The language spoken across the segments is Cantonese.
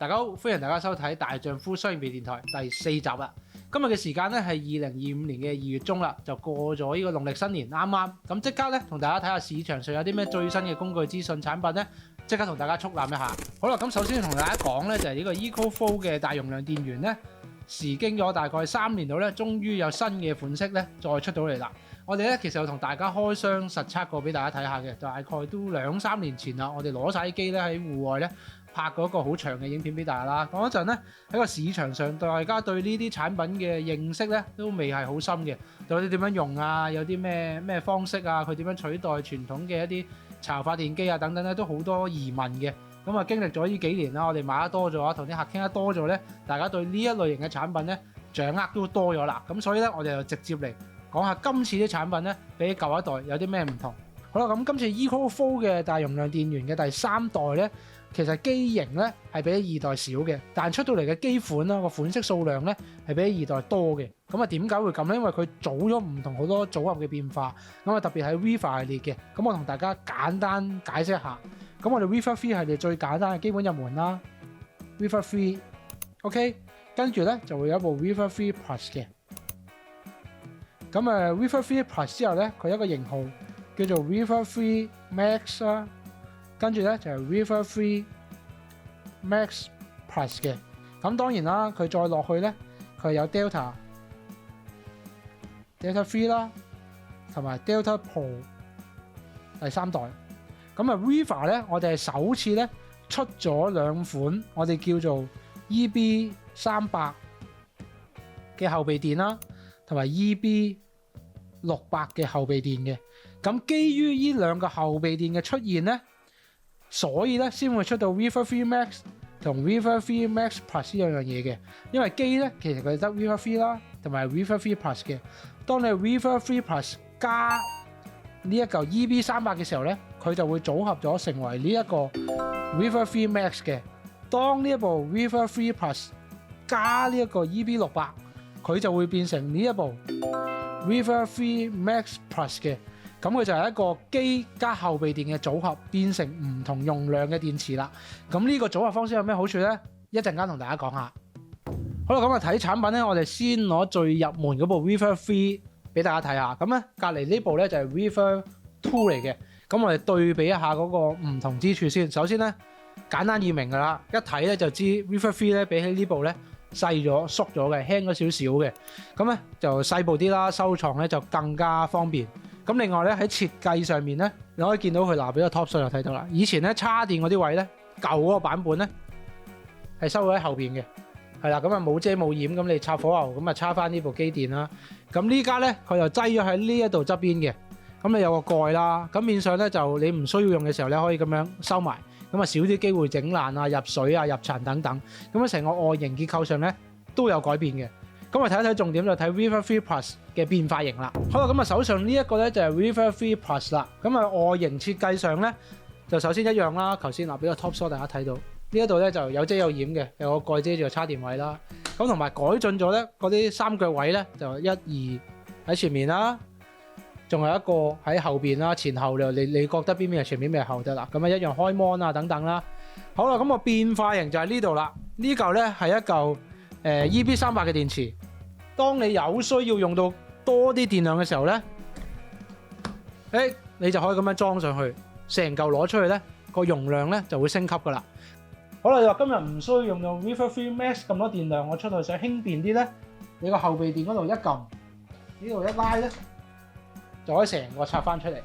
大家好，歡迎大家收睇大丈夫商業電台第4集啦。今日嘅時間咧係2025年嘅2月中啦，就過咗呢個農曆新年啱啱。咁即刻咧同大家睇下市場上有啲咩最新嘅工具資訊產品咧，即刻同大家速覽一下。好啦，咁首先同大家講咧就係呢個 EcoFlow 嘅大容量電源咧，時經咗大概3年度咧，終於有新嘅款式咧再出到嚟啦。我哋咧其實有同大家開箱實測過俾大家睇下嘅，大概都2-3年前啦，我哋攞晒啲機咧喺戶外咧拍過一個好長嘅影片俾大家啦。嗰陣咧喺個市場上，大家對呢啲產品嘅認識咧都未係好深嘅，到底點樣用啊，有啲咩方式啊，佢點樣取代傳統嘅一啲柴油發電機啊等等咧，都好多疑問嘅。咁啊經歷咗呢幾年啦，我哋買得多咗，同啲客傾得多咗咧，大家對呢一類型嘅產品咧掌握都多咗啦。咁所以咧我哋就直接嚟講下今次啲產品咧比舊一代有啲咩唔同。好啦，咁今次 EcoFlow 嘅大容量電源嘅第3代咧，其實機型咧係比2代少嘅，但出到嚟嘅機款啦，個款式數量咧係比2代多嘅。咁啊點解會咁咧？因為佢組咗唔同好多組合嘅變化，咁啊特別係 Viva 系列嘅。咁我同大家簡單解釋一下。咁我哋 Viva 3系列最簡單嘅基本入門啦 ，Viva 3，OK， 跟住咧就會有一部 Viva 3 Plus 嘅。咁Viva 3 Plus 之後咧，佢有一個型號叫做 Viva 3 Max 啦，跟住咧就係 Viva 3 Max Plus 嘅。咁當然啦，佢再落去咧，佢有 Delta 3啦，同埋 Delta Pro 第3代。咁Viva 咧，我哋係首次咧出咗2款，我哋叫做 EB300 嘅後備電啦，同埋 EB600 嘅後備電嘅。咁基於呢兩個後備電嘅出現咧，所以咧先會出到 Viva 3 Max 同 Viva 3 Max Plus 呢兩樣嘢嘅。因為機咧其實佢得 Viva 3啦，同埋 Viva 3 Plus 嘅。當你 Viva 3 Plus 加呢一嚿 EB300 嘅時候咧，佢就會組合咗成為呢一個 Viva 3 Max 嘅。當呢一部 Viva 3 Plus 加呢一個 EB600，佢就會變成呢一部 Viva 3 Max Plus 嘅。咁佢就係一個機加後備電嘅組合，變成唔同用量嘅電池啦。咁呢個組合方式有咩好處呢？一陣間同大家講下。好啦，咁啊睇產品咧，我哋先攞最入門嗰部 Viva 3俾大家睇下。咁咧隔離呢部咧就係 Viva 2嚟嘅。咁我哋對比一下嗰個唔同之處先。首先咧簡單易明㗎啦，一睇咧就知 Viva 3咧比起呢部咧細咗、縮咗嘅，輕咗少少嘅。咁咧就細部啲啦，收藏咧就更加方便。咁另外咧喺設計上面咧，你可以見到佢嗱，俾個 top shot 就睇到啦。以前咧叉電嗰啲位咧，舊嗰個版本咧係收咗喺後邊嘅，係啦，咁啊冇遮冇掩，咁你插火牛咁啊插翻呢部機電啦。咁呢家咧佢就擠咗喺呢一度側邊嘅，咁你有個蓋啦，咁面上咧就你唔需要用嘅時候咧可以咁樣收埋，咁啊少啲機會整爛啊、入水啊、入塵等等。咁啊成個外形結構上咧都有改變嘅。咁我睇一睇重點就睇 Viva 3 Plus 嘅變化型啦。好啦，咁啊手上呢一個咧就係 Viva 3 Plus 啦。咁啊外形設計上咧就首先一樣啦。頭先嗱俾個 top shot 大家睇到呢一度咧就有遮有掩嘅，有個蓋遮住個叉電位啦。咁同埋改進咗咧嗰啲三腳位咧就1、2喺前面啦，仲有一個喺後邊啦，前後你覺得邊邊係前邊邊係後得啦。咁啊一樣開 mon 啊等等啦。好啦，咁個變化型就係呢度啦。呢嚿咧係一嚿EB300 嘅電池。當你有需要用到多啲電量嘅時候咧，你就可以咁樣裝上去，成嚿攞出去咧，個容量咧就會升級噶啦。好啦，你話今日唔需要用到 Viva 3 Max 咁多電量，我出去想輕便啲咧，你個後備電嗰度一撳，呢度一拉咧，就可以成個拆翻出嚟。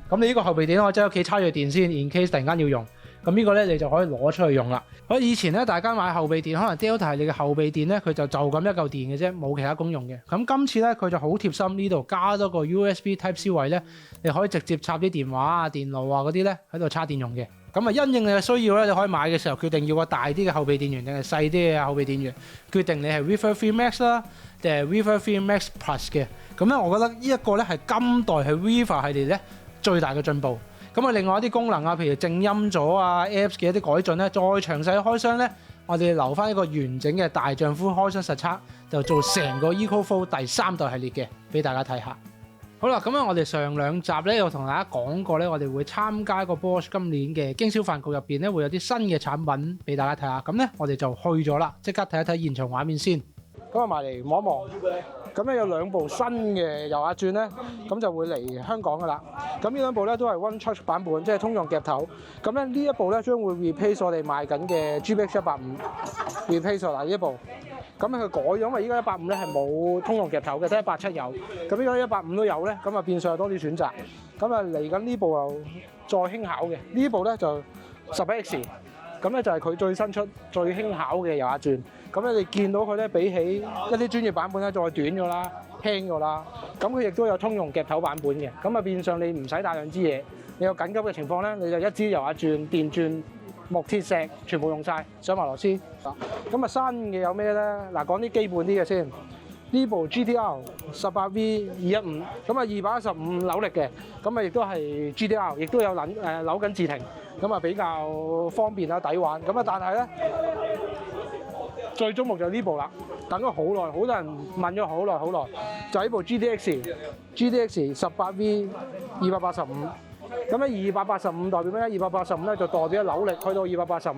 咁你呢個後備電可以喺屋企插住電先 ，in case 突然間要用。咁呢個咧你就可以攞出去用啦。好，以前咧大家買後備電，可能 Delta 系列嘅後備電咧，佢就咁一嚿電嘅啫，冇其他功用嘅。咁今次咧佢就好貼心，呢度加多個 USB Type C 位咧，你可以直接插啲電話啊、電腦啊嗰啲咧喺度插電用嘅。咁啊因應你嘅需要咧，你可以買嘅時候決定要個大啲嘅後備電源定係細啲嘅後備電源，決定你係 Viva 3 Max 啦定係 Viva 3 Max Plus 嘅。咁咧我覺得呢一個咧係今代係 Viva 系列咧最大嘅進步。咁啊，另外一啲功能啊，譬如靜音咗啊、Apps 嘅一啲改進咧，再詳細開箱咧，我哋留翻一個完整嘅大丈夫開箱實測，就做成個 EcoFlow 第3代系列嘅，俾大家睇下。好啦，咁我哋上兩集咧有同大家講過咧，我哋會參加個 Bosch 今年嘅經銷飯局入邊咧，會有啲新嘅產品俾大家睇下。咁咧，我哋就去咗啦，即刻睇一睇現場畫面先。咁啊，埋嚟望一望。咁咧有兩部新嘅油壓鑽咧，咁就會嚟香港噶啦。咁呢兩部咧都係 One Touch 版本，即係通用夾頭。咁咧呢一部咧將會 replace 我哋賣緊嘅 GBX185 replace 嗱呢一部。咁佢改咗，因為依家185咧係冇通用夾頭嘅，得187有。咁依家185都有咧，咁啊變相有多啲選擇。咁啊嚟緊呢部又再輕巧嘅，呢部咧就11X。咁咧就係佢最新出最輕巧嘅油壓鑽。咁你哋見到佢咧比起一啲專業版本咧再短咗啦、輕咗啦。咁佢亦都有通用夾頭版本嘅。咁啊變相你唔使帶兩支嘢，你有緊急嘅情況咧，你就一支油壓鑽、電鑽、木鐵石全部用晒，上埋螺絲。咁啊新嘅有咩咧？嗱講啲基本啲嘅先。呢部 GTR 18V215，咁啊215扭力嘅，咁啊亦都係 GTR， 亦都有扭緊自停，咁啊比較方便啦，抵玩。咁啊但係咧，最矚目就係呢部啦，等咗好耐，好多人問咗好耐，就係呢部 GTX 18V 285。咁咧285代表咩咧？285咧就代表扭力去到285，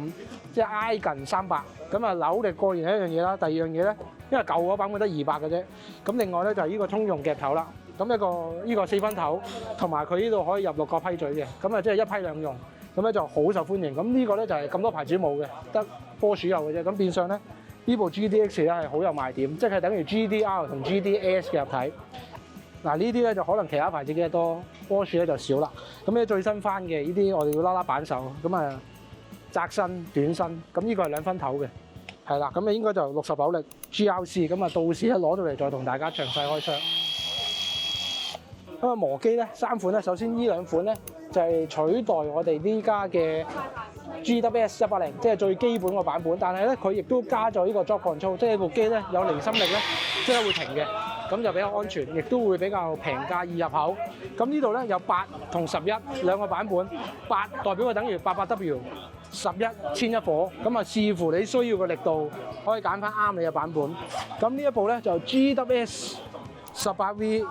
即係挨近300。咁啊扭力過完一樣嘢啦，第二樣嘢咧，因為舊嗰版本得200嘅啫。咁另外咧就係呢個通用夾頭啦。咁呢個4分頭，同埋佢呢度可以入6個批嘴嘅。咁啊即係一批兩用，咁咧就好受歡迎。咁呢個咧就係咁多牌子冇嘅，得波士有嘅啫。咁變相咧呢部 GTX 咧係好有賣點，即係等於 GDR 同 GDS 嘅入體。嗱呢啲咧就可能其他牌子嘅多，波士咧就少啦。咁咧最新翻嘅呢啲我哋要拉扳手，咁啊窄身短身，咁呢個係2分頭嘅，係啦。咁啊應該就69力 GRC，咁啊到時咧攞到嚟再同大家詳細開箱。咁啊磨機咧3款咧，首先呢2款咧就係取代我哋呢家嘅 GWS180，即係最基本個版本，但係咧佢亦都加咗呢個 Drop Control，即係部機咧有離心力咧，即係會停嘅。咁就比較安全，亦都會比較平價易入口。咁呢度咧有8同11兩個版本，8代表佢等於88W， 11千一火。咁啊視乎你需要嘅力度，可以揀翻啱你嘅版本。咁呢一部咧就 GWS 18V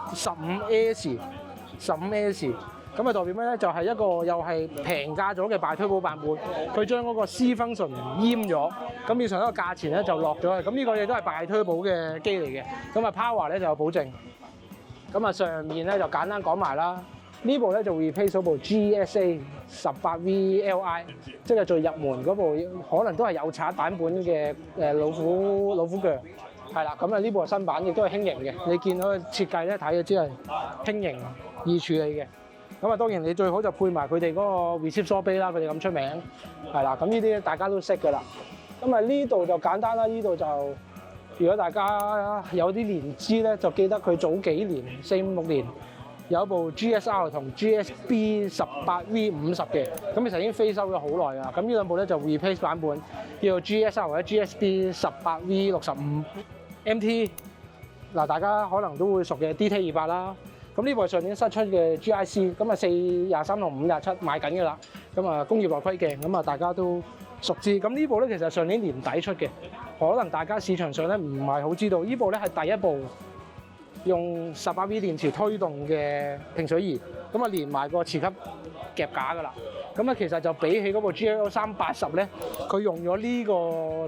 15S。咁啊代表咩咧？就係一個又係平價咗嘅Bi-Turbo版本，佢將嗰個 C function 閹咗，咁變成一個價錢咧就落咗去。咁呢個嘢都係Bi-Turbo嘅機嚟嘅，咁啊 power 咧就有保證。咁啊上面咧就簡單講埋啦，呢部咧就 replace 咗部 GSA 18V Li， 即係最入門嗰部，可能都係有刷版本嘅老虎腳。係啦，咁啊呢部係新版，亦都係輕型嘅。你見到佢設計咧睇就知係輕型易處理嘅。咁啊，當然你最好就配埋佢哋嗰個 receive 梳杯啦，佢哋咁出名，係啦。咁呢啲大家都識㗎啦。咁啊呢度就簡單啦，呢度就如果大家有啲年資咧，就記得佢早幾年4、5、6年有一部 GSR 同 GSB 18V50嘅，咁其實已經飛收咗好耐㗎。咁呢兩部咧就 replace 版本，叫做 GSR 或者 GSB 18V65 MT。嗱，大家可能都會熟嘅 DT28啦。咁呢部係上年新出嘅 GIC， 咁啊423同527賣緊㗎啦。咁啊工業內窺鏡，咁啊大家都熟知。咁呢部咧其實上年年底出嘅，可能大家市場上咧唔係好知道。呢部咧係第一部用18V 電池推動嘅平水儀，咁啊連埋個磁吸夾架㗎啦。咁啊其實就比起嗰部 GL380咧，佢用咗呢個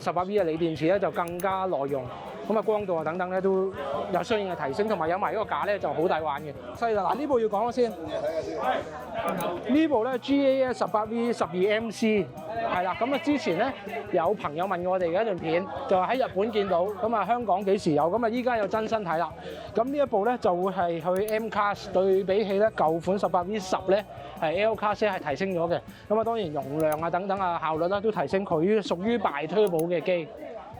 18V 嘅鋰電池咧就更加耐用。咁啊光度啊等等咧都有相應嘅提升，同埋有埋呢個架咧就好抵玩嘅。犀利啦！嗱呢部要講咗先，呢部咧 GAS 18V 12MC 係啦。咁啊之前咧有朋友問我哋嘅一段片，就係喺日本見到，咁啊香港幾時有？咁啊依家有真身睇啦。咁呢一部咧就會係去 M Class 對比起咧舊款 18V10咧係 L Class 係提升咗嘅。咁啊當然容量啊等等啊效率啦都提升，佢屬於Bi-Turbo嘅機。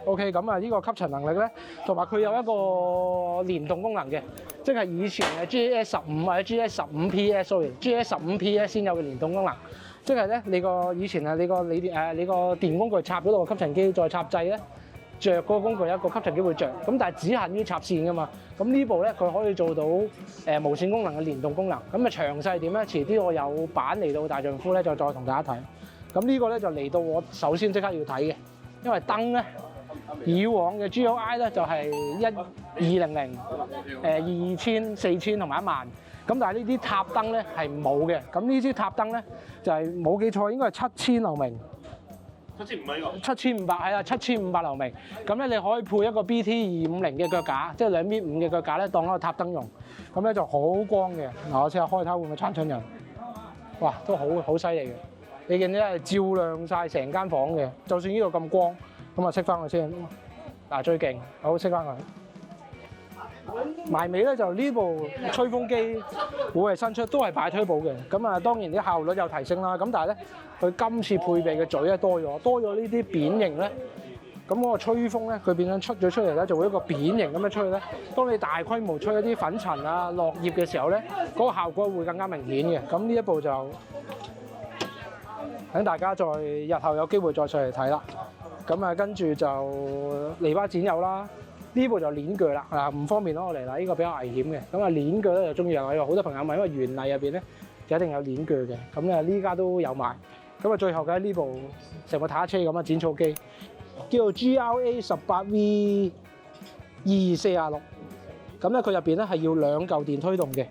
OK， 咁啊呢個吸塵能力咧，同埋佢有一個連動功能嘅，即係以前嘅 GS15或者 GS15PS 先有嘅連動功能，即係咧你個以前啊你個電工具插咗落個吸塵機再插掣咧，着嗰個工具一個吸塵機會着，咁但係只限於插線㗎嘛。咁呢部咧佢可以做到無線功能嘅連動功能。咁啊詳細點咧？遲啲我有版嚟到大丈夫咧就再同大家睇。咁呢個咧就嚟到我首先即刻要睇嘅，因為燈咧。以往嘅 GLI 咧就係1200、2000、4000同埋1萬，咁但係呢啲塔燈咧係冇嘅。咁呢支塔燈咧就係冇記錯應該係7000流明。7500呢個7500係啊，7500流明。咁咧你可以配一個 BT250嘅腳架，即係2.5米嘅腳架咧，當一個塔燈用。咁咧就好光嘅。嗱，我試下開睇會唔會撐親人？哇，都好犀利嘅。你見咧係照亮晒成間房嘅，就算呢度咁光，咁啊熄翻佢先。嗱，最勁，好熄翻佢。埋尾咧就呢部吹風機會係新出，都係擺推保嘅。咁啊，當然啲效率有提升啦。咁但係咧，佢今次配備嘅嘴咧多咗呢啲扁形咧。咁嗰個吹風咧，佢變咗出咗出嚟咧，就會一個扁形咁樣出去咧。當你大規模吹一啲粉塵啊、落葉嘅時候咧，嗰個效果會更加明顯嘅。咁呢一部就等大家再日後有機會再上嚟睇啦。咁啊，跟住就泥巴剪油啦。呢部就鏈鋸啦，嗱唔方便攞我嚟啦，呢個比較危險嘅。咁啊鏈鋸咧就中意啦，有好多朋友問，因為原例入邊咧就一定有鏈鋸嘅。咁啊呢家都有賣。咁啊最後嘅呢部成個坦克車咁嘅剪草機，叫做 GRA18V 2246。咁咧佢入邊咧係要2嚿電推動嘅，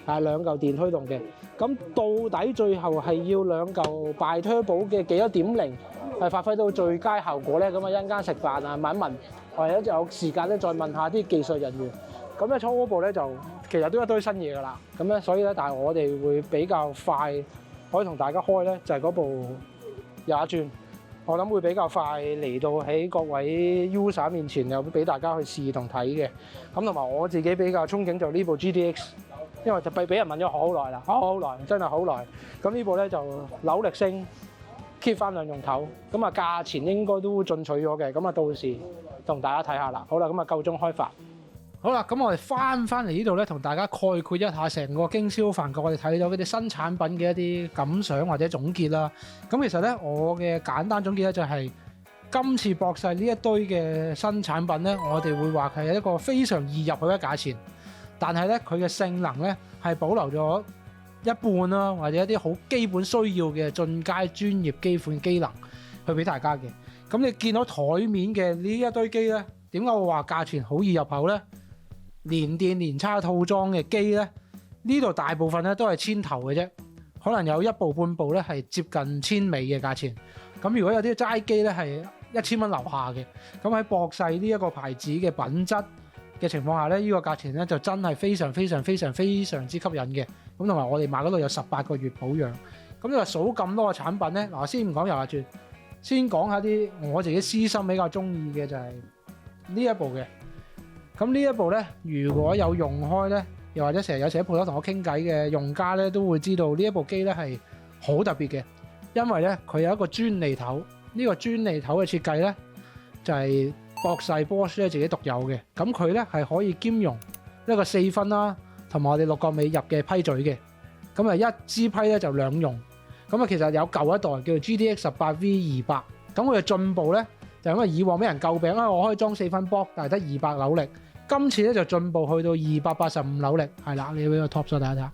係2嚿電推動嘅。咁到底最後係要2嚿拜推保嘅幾多點零係發揮到最佳效果咧？咁啊一陣間食飯啊問一問。或者有時間咧，再問下啲技術人員。咁咧初步咧就其實都一堆新嘢㗎啦。咁咧所以咧，但係我哋會比較快可以同大家開咧，就係嗰部廿轉。我諗會比較快嚟到喺各位 user 面前，又俾大家去試同睇嘅。咁同埋我自己比較憧憬就呢部 GTX，因為就俾人問咗好耐啦，好耐，真係好耐。咁呢部咧就扭力升 keep 翻兩用頭，咁啊價錢應該都進取咗嘅。咁啊到時同大家睇下啦。好啦，咁啊夠鐘開發。好啦，咁我哋翻嚟呢度咧，同大家概括一下成個經銷飯局，我哋睇到嗰啲新產品嘅一啲感想或者總結啦。咁其實咧，我嘅簡單總結咧就係今次博世呢一堆嘅新產品咧，我哋會話係一個非常易入去嘅價錢，但係咧佢嘅性能咧係保留咗一半啦，或者一啲好基本需要嘅進階專業基本機能去俾大家嘅。咁你見到台面嘅呢一堆機咧，點解我話價錢好易入口咧？連電連叉套裝嘅機咧，呢度大部分咧都係千頭嘅啫，可能有一部半部咧係接近千尾嘅價錢。咁如果有啲齋機咧係1000蚊樓下嘅，咁喺博世呢一個牌子嘅品質嘅情況下咧，呢個價錢咧就真係非常之吸引嘅。咁同埋我哋買嗰度有18個月保養。咁你話數咁多個產品咧，嗱先唔講油壓轉，先講下啲我自己私心比較中意嘅就係呢一部嘅。咁呢一部咧，如果有用開咧，又或者成日有時喺鋪頭同我傾偈嘅用家咧，都會知道呢一部機咧係好特別嘅，因為咧佢有一個專利頭，呢個專利頭嘅設計咧就係博世 Bosch 咧自己獨有嘅。咁佢咧係可以兼容一個4分啦，同埋我哋6個尾入嘅批嘴嘅。咁啊一支批咧就2用。咁啊其實有舊一代叫做 GTX 18V 200，咁佢嘅進步咧就因為以往俾人詬病啦，我可以裝4分 box，但係得200扭力。今次咧就進步去到285扭力，係啦，你俾個 top 數大家睇下，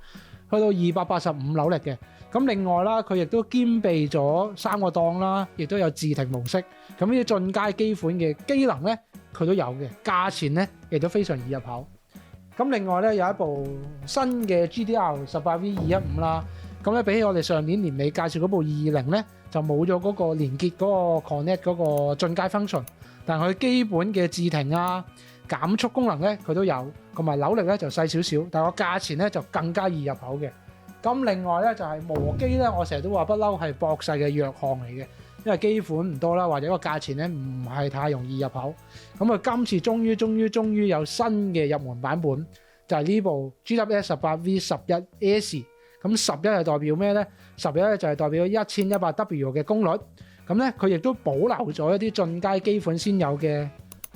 去到285扭力嘅。咁另外啦，佢亦都兼備咗3個檔啦，亦都有自停模式。咁呢啲進階基款嘅機能咧，佢都有嘅。價錢咧亦都非常易入口。咁另外咧有一部新嘅 GDR 18V215啦。咁咧比起我哋上年年尾介紹嗰部220咧，就冇咗嗰個連結嗰個 connect 嗰個進階 function， 但係佢基本嘅自停啊、減速功能咧佢都有，同埋扭力咧就細少少，但係個價錢咧就更加易入口嘅。咁另外咧就係磨機咧，我成日都話不嬲係博世嘅弱項嚟嘅，因為機款唔多啦，或者個價錢咧唔係太容易入口。咁啊今次終於有新嘅入門版本，就係呢部 GWS 18V11S。咁11係代表咩咧？11咧就係代表1100W 嘅功率。咁咧佢亦都保留咗一啲進階機款先有嘅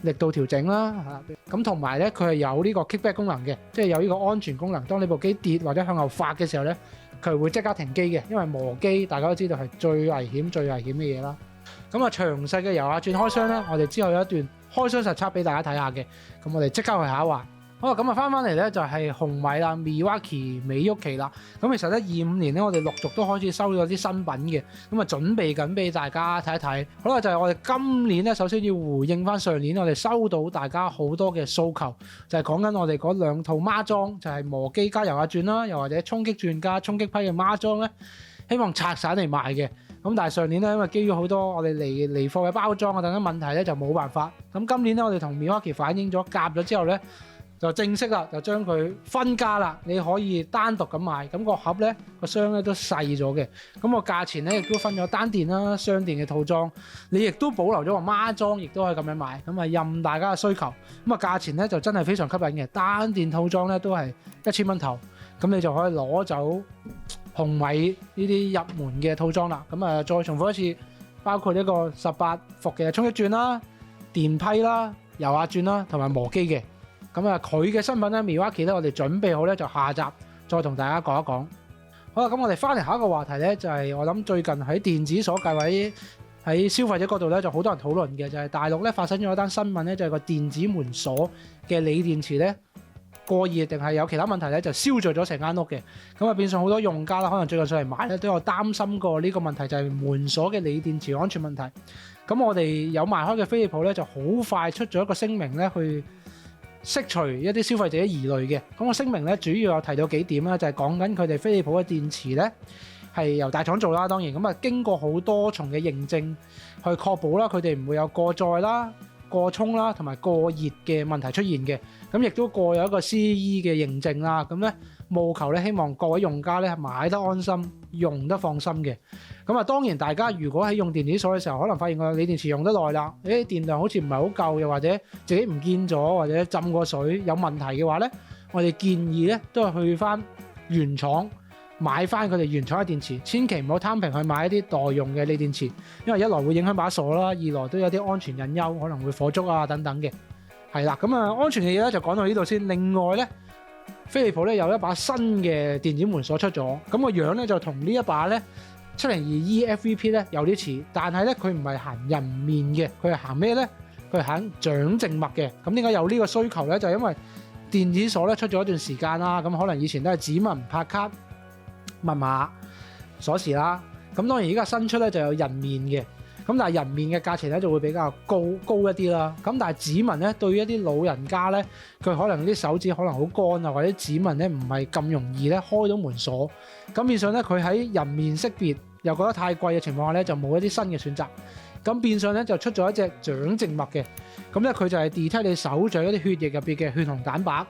力度調整啦，咁同埋咧佢係有呢個 kickback 功能嘅，即係有呢個安全功能。當你部機跌或者向後發嘅時候咧，佢會即刻停機嘅，因為磨機大家都知道係最危險嘅嘢啦。咁啊詳細嘅油壓轉開箱咧，我哋之後有一段開箱實測俾大家睇下嘅。咁我哋即刻去下一環。好啦，咁啊翻嚟咧就係紅米啦，Milwaukee 美沃奇啦。咁其實咧25年咧，我哋陸續都開始收咗啲新品嘅，咁啊準備緊俾大家睇一睇。好啦，就係我哋今年咧，首先要回應翻上年我哋收到大家好多嘅訴求，就係講緊我哋嗰兩套孖裝，就係磨機加油壓鑽啦，又或者衝擊鑽加衝擊批嘅孖裝咧，希望拆散嚟賣嘅。咁但係上年咧，因為基於好多我哋離貨嘅包裝啊等等問題咧，就冇辦法。咁今年咧，我哋同 Milwaukee 反映咗夾咗之後咧，就正式啦，就將佢分家啦。你可以單獨咁賣，咁個盒咧個箱咧都細咗嘅。咁個價錢咧亦都分咗單電啦、雙電嘅套裝。你亦都保留咗個孖裝，亦都可以咁樣賣。咁啊任大家嘅需求。咁啊價錢咧就真係非常吸引嘅。單電套裝咧都係1000蚊頭，咁你就可以攞走紅米呢啲入門嘅套裝啦。咁啊再重複一次，包括一個18伏嘅衝擊鑽啦、電批啦、油壓鑽啦，同埋磨機嘅。咁啊，佢嘅新品咧，Milwaukee 咧，我哋準備好咧，就下集再同大家講一講。好啦，咁我哋翻嚟下一個話題咧，就係我諗最近喺電子鎖界位喺消費者嗰度咧，就好多人討論嘅，就係大陸咧發生咗一單新聞咧，就係個電子門鎖嘅鋰電池咧過熱定係有其他問題咧，就燒著咗成間屋嘅。咁啊，變相好多用家啦，可能最近上嚟買咧都有擔心過呢個問題，就係門鎖嘅鋰電池安全問題。咁我哋有賣開嘅飛利浦咧，就好快出咗一個聲明咧，去釋除一啲消費者疑慮嘅。咁個聲明咧主要有提到幾點啦，就係講緊佢哋飛利浦嘅電池咧係由大廠做啦，當然咁啊經過好多重嘅認證去確保啦，佢哋唔會有過載啦、過充啦同埋過熱嘅問題出現嘅。咁亦都過有一個 CE 嘅認證啦。咁咧務求咧希望各位用家咧買得安心、用得放心嘅。咁啊，當然大家如果喺用電子鎖嘅時候，可能發現個鋰電池用得耐啦，電量好似唔係好夠，又或者自己唔見咗，或者浸過水有問題嘅話咧，我哋建議咧都係去翻原廠買翻佢哋原廠嘅電池，千祈唔好貪平去買一啲代用嘅鋰電池，因為一來會影響把鎖啦，二來都有啲安全隱憂，可能會火燭啊等等嘅。係啦，咁啊安全嘅嘢咧就講到呢度先。另外咧，飛利浦咧有一把新嘅電子門鎖出咗，咁個樣咧就同呢一把咧702E FVP 咧有啲似，但係咧佢唔係行人面嘅，佢係行咩咧？佢係行掌靜脈嘅。咁點解有呢個需求咧？就係因為電子鎖咧出咗一段時間啦，咁可能以前都係指紋、拍卡、密碼、鎖匙啦。咁當然而家新出咧就有人面嘅，咁但係人面嘅價錢咧就會比較高一啲啦。咁但係指紋咧對於一啲老人家咧，佢可能啲手指可能好乾啊，或者指紋咧唔係咁容易咧開到門鎖。咁變相咧佢喺人面識別又覺得太貴嘅情況下咧，就冇一啲新嘅選擇。咁變相咧就出咗一隻掌靜脈嘅，咁咧佢就係 detect 你手掌一啲血液入邊嘅血紅蛋白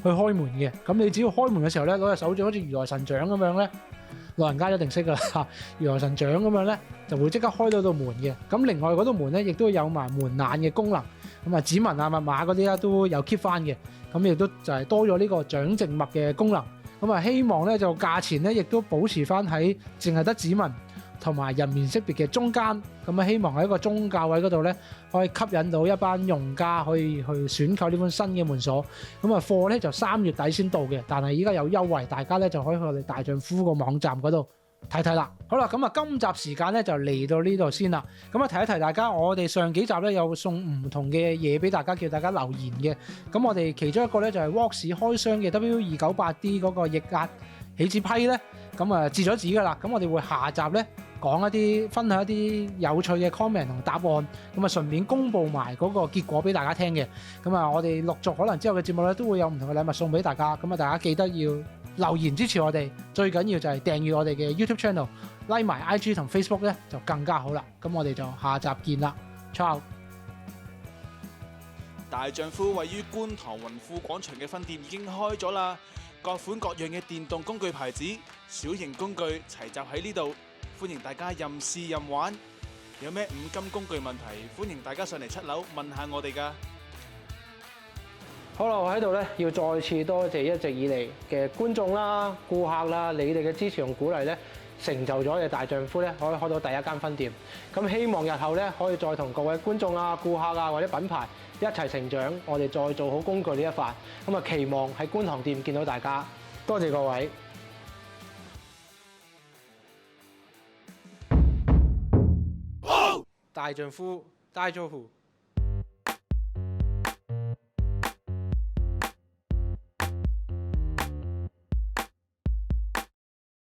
去開門嘅。咁你只要開門嘅時候咧，攞隻手掌好似如來神掌咁樣咧，老人家一定識噶啦，如來神掌咁樣咧就會即刻開到道門嘅。咁另外嗰道門咧亦都有埋門檻嘅功能，咁啊指紋啊密碼嗰啲咧都有 keep 翻嘅。咁亦都就係多咗呢個掌靜脈嘅功能。咁啊希望咧就價錢咧亦都保持翻喺淨係得指紋同埋人面識別嘅中間。咁啊希望喺一個中價位嗰度咧，可以吸引到一班用家可以去選購呢款新嘅門鎖。咁啊貨咧就3月底先到嘅，但係依家有優惠，大家咧就可以去我哋大丈夫個網站嗰度睇睇啦。好啦，咁啊今集時間咧就嚟到呢度先啦。咁啊提一提大家，我哋上幾集咧有送唔同嘅嘢俾大家，叫大家留言嘅。咁我哋其中一個咧就係 Vox 開箱嘅 W298D 嗰個液壓起子批咧，咁啊截咗紙噶啦。咁我哋會下集咧講一啲分享一啲有趣嘅 comment 同答案，咁啊順便公佈埋嗰個結果俾大家聽嘅。咁啊我哋陸續可能之後嘅節目咧都會有唔同嘅禮物送俾大家。咁啊大家記得要留言支持我哋，最緊要就係訂閱我哋嘅 YouTube channel、like 埋 IG 同 Facebook 咧就更加好啦。咁我哋就下集見啦，ciao。大丈夫位於觀塘雲富廣場嘅分店已經開咗啦，各款各樣嘅電動工具牌子、小型工具齊集喺呢度，歡迎大家任試任玩。有咩五金工具問題，歡迎大家上嚟7樓問下我哋㗎。好啦，我喺度咧要再次多謝一直以嚟嘅觀眾啦、顧客啦，你哋嘅支持同鼓勵咧，成就咗我哋大丈夫咧可以開到第一間分店。咁希望日後咧可以再同各位觀眾啊、顧客啊或者品牌一齊成長，我哋再做好工具呢一塊。咁啊期望喺觀塘店見到大家，多謝各位。大丈夫，大丈夫。